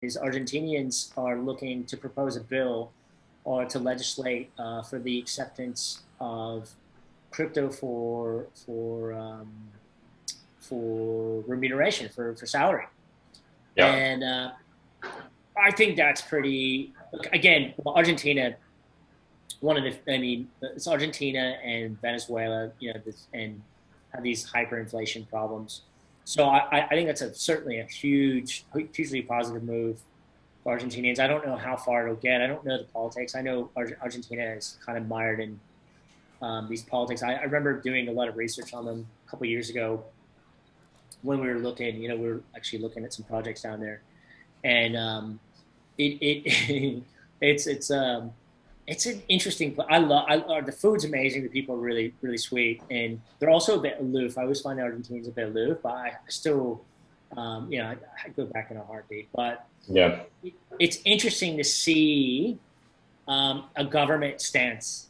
is Argentinians are looking to propose a bill or to legislate for the acceptance of crypto for remuneration for salary, Yeah. and I think that's pretty. Again, well, Argentina, one of the, I mean, it's Argentina and Venezuela, and have these hyperinflation problems. So I think that's certainly a hugely positive move for Argentinians. I don't know how far it'll get. I don't know the politics. I know Argentina is kind of mired in these politics. I remember doing a lot of research on them a couple of years ago when we were looking. We were actually looking at some projects down there, and it it's an interesting. The food's amazing. The people are really sweet, and they're also a bit aloof. I always find the Argentinians a bit aloof, but I still, I go back in a heartbeat. But Yeah. it's interesting to see a government stance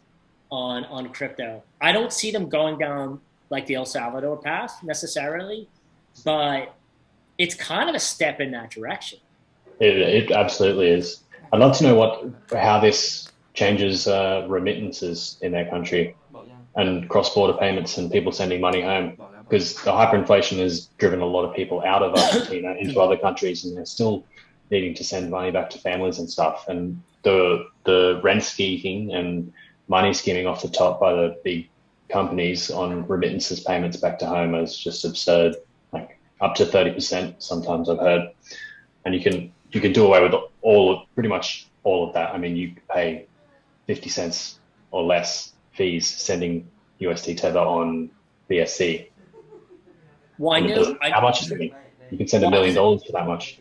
on crypto. I don't see them going down like the El Salvador path necessarily, but it's kind of a step in that direction. It absolutely is. I'd love to know how this changes remittances in their country and cross-border payments and people sending money home, because the hyperinflation has driven a lot of people out of Argentina into other countries, and they're still needing to send money back to families and stuff. And the rent scheming and money skimming off the top by the big companies on remittances payments back to home is just absurd. Like up to 30% sometimes I've heard, and you can do away with pretty much all of that. I mean, you pay 50 cents or less fees sending UST Tether on BSC. Well, I And it know. doesn't, how much is it? You can send $1 Well, million for that much.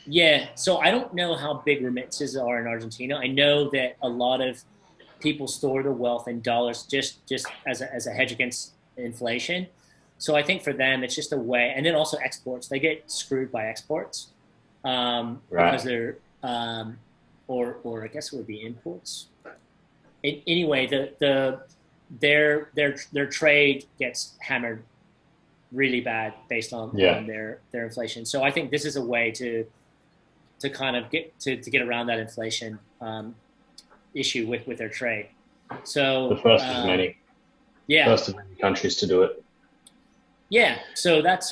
yeah. So I don't know how big remittances are in Argentina. I know that a lot of people store their wealth in dollars just as a hedge against inflation. So I think for them it's just a way, and then also exports. They get screwed by exports because Right. they're or I guess it would be imports. Anyway, their trade gets hammered really bad based Yeah. on their inflation. So I think this is a way to kind of to get around that inflation issue with their trade. The So first of many. yeah, First of many countries to do it. yeah. So that's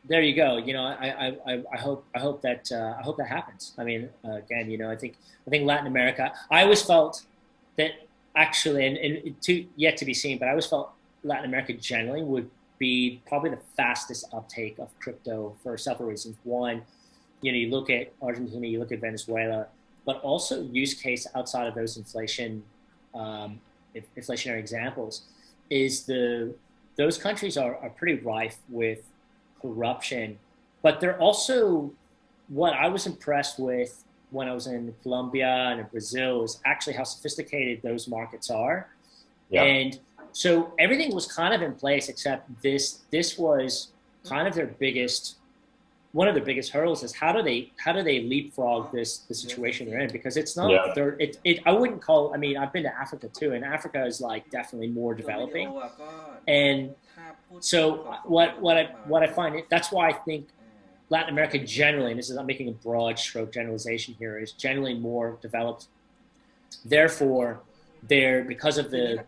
there you go. I hope that happens. I mean, again, I think Latin America. I always felt that actually, and yet to be seen, but I always felt Latin America generally would be probably the fastest uptake of crypto for several reasons. One, you look at Argentina, you look at Venezuela, but also use case outside of those um, inflationary examples is those countries are pretty rife with corruption, but they're also what I was impressed with when I was in Colombia and in Brazil is actually how sophisticated those markets are. Yeah. And so everything was kind of in place except this was kind of one of their biggest hurdles is how do they leapfrog the situation they're in, because it's not Yeah. they're it I wouldn't call, I mean, I've been to Africa too, and Africa is like definitely more developing. And so what I find that's why I think Latin America generally, and this is, I'm making a broad stroke generalization here, is generally more developed. Therefore, they're, because of the,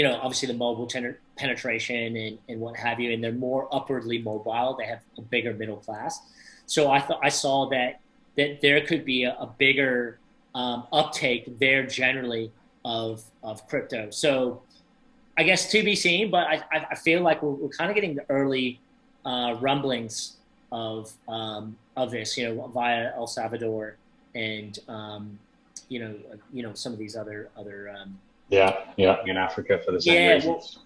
obviously the mobile penetration and what have you, and they're more upwardly mobile. They have a bigger middle class. So I saw that there could be a bigger uptake there generally of crypto. So I guess to be seen, but I feel like we're kind of getting the early rumblings of this, via El Salvador and some of these other Yeah. Yeah. In Africa for the same yeah, well, reasons.